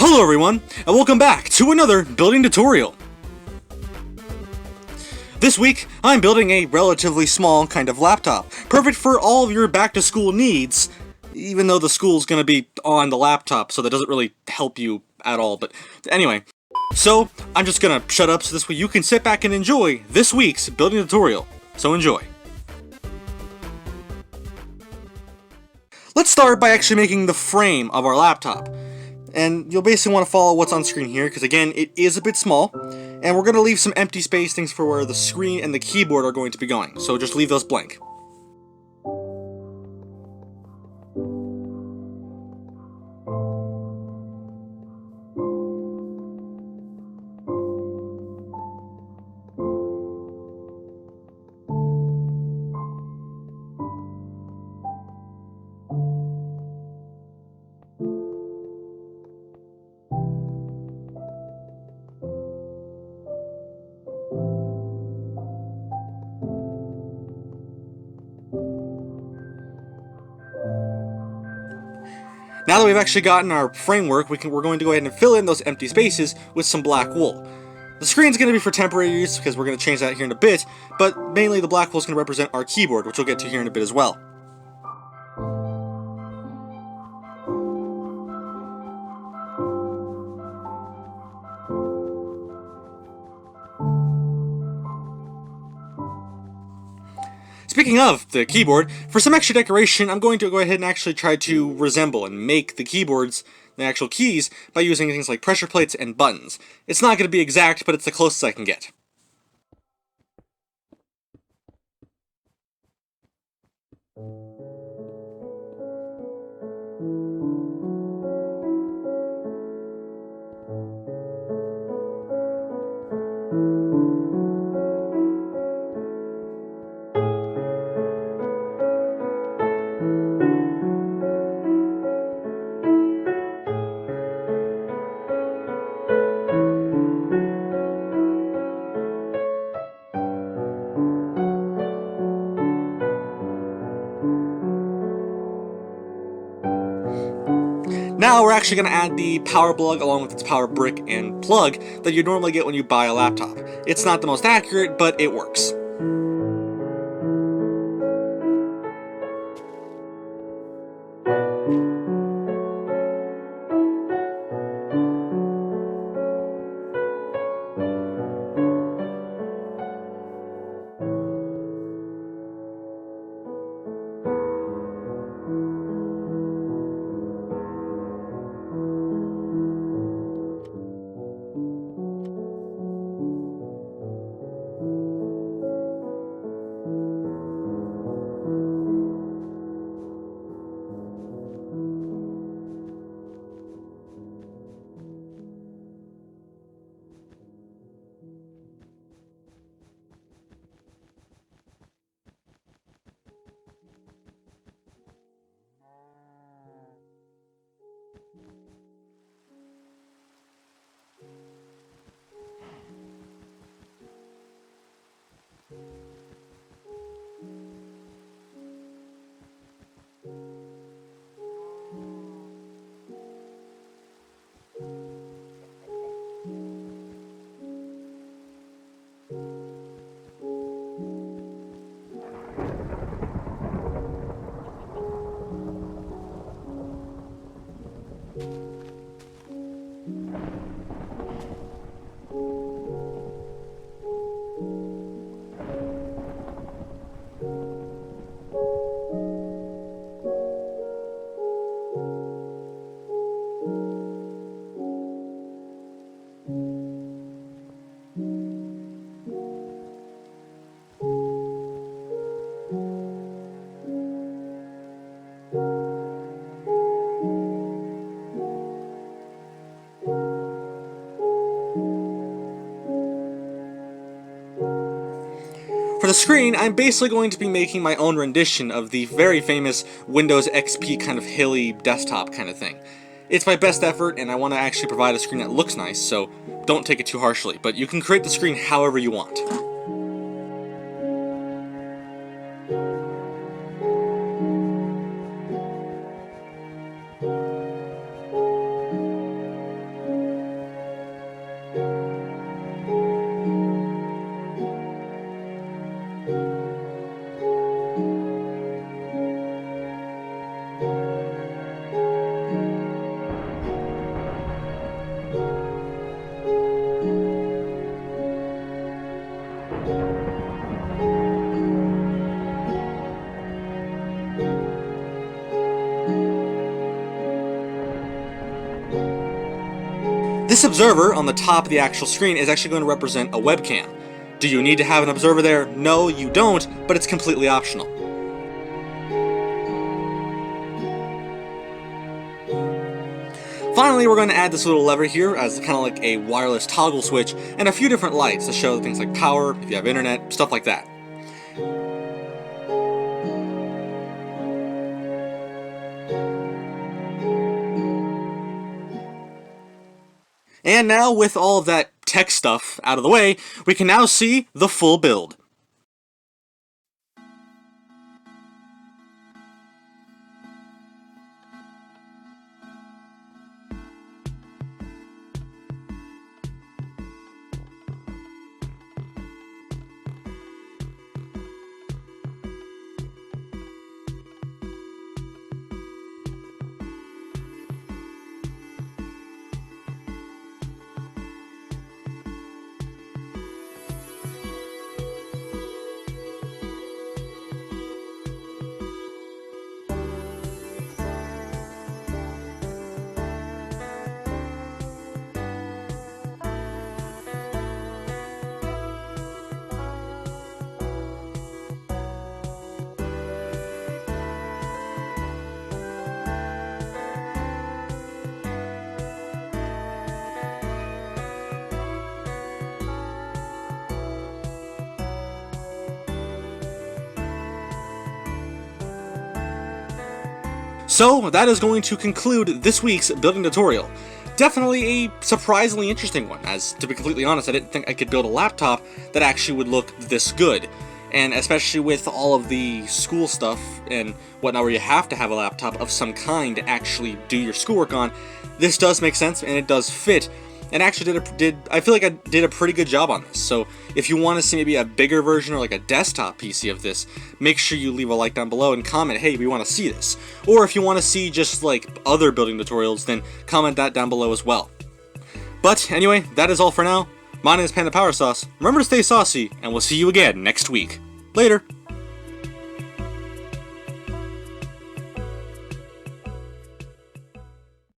Hello everyone, and welcome back to another building tutorial. This week, I'm building a relatively small kind of laptop, perfect for all of your back-to-school needs, even though the school's gonna be on the laptop, so that doesn't really help you at all, but anyway. So, I'm just gonna shut up so this way you can sit back and enjoy this week's building tutorial. So enjoy. Let's start by actually making the frame of our laptop. And you'll basically want to follow what's on screen here, because again, it is a bit small, and we're going to leave some empty space things for where the screen and the keyboard are going to be going, so just leave those blank. Now that we've actually gotten our framework, we're going to go ahead and fill in those empty spaces with some black wool. The screen's going to be for temporary use because we're going to change that here in a bit, but mainly the black wool is going to represent our keyboard, which we'll get to here in a bit as well. Speaking of the keyboard, for some extra decoration, I'm going to go ahead and actually try to resemble and make the keyboards, the actual keys, by using things like pressure plates and buttons. It's not going to be exact, but it's the closest I can get. Now we're actually going to add the power plug along with its power brick and plug that you normally get when you buy a laptop. It's not the most accurate, but it works. For the screen, I'm basically going to be making my own rendition of the very famous Windows XP kind of hilly desktop kind of thing. It's my best effort, and I want to actually provide a screen that looks nice, so don't take it too harshly, but you can create the screen however you want. This observer on the top of the actual screen is actually going to represent a webcam. Do you need to have an observer there? No, you don't, but it's completely optional. Finally, we're going to add this little lever here as kind of like a wireless toggle switch and a few different lights to show things like power, if you have internet, stuff like that. And now, with all of that tech stuff out of the way, we can now see the full build. So that is going to conclude this week's building tutorial. Definitely a surprisingly interesting one, as to be completely honest, I didn't think I could build a laptop that actually would look this good. And especially with all of the school stuff and whatnot where you have to have a laptop of some kind to actually do your schoolwork on, this does make sense and it does fit. And actually I feel like I did a pretty good job on this. So if you want to see maybe a bigger version or like a desktop PC of this, make sure you leave a like down below and comment, hey, we want to see this. Or if you want to see just like other building tutorials, then comment that down below as well. But anyway, that is all for now. My name is PandaPowerSauce. Remember to stay saucy, and we'll see you again next week. Later!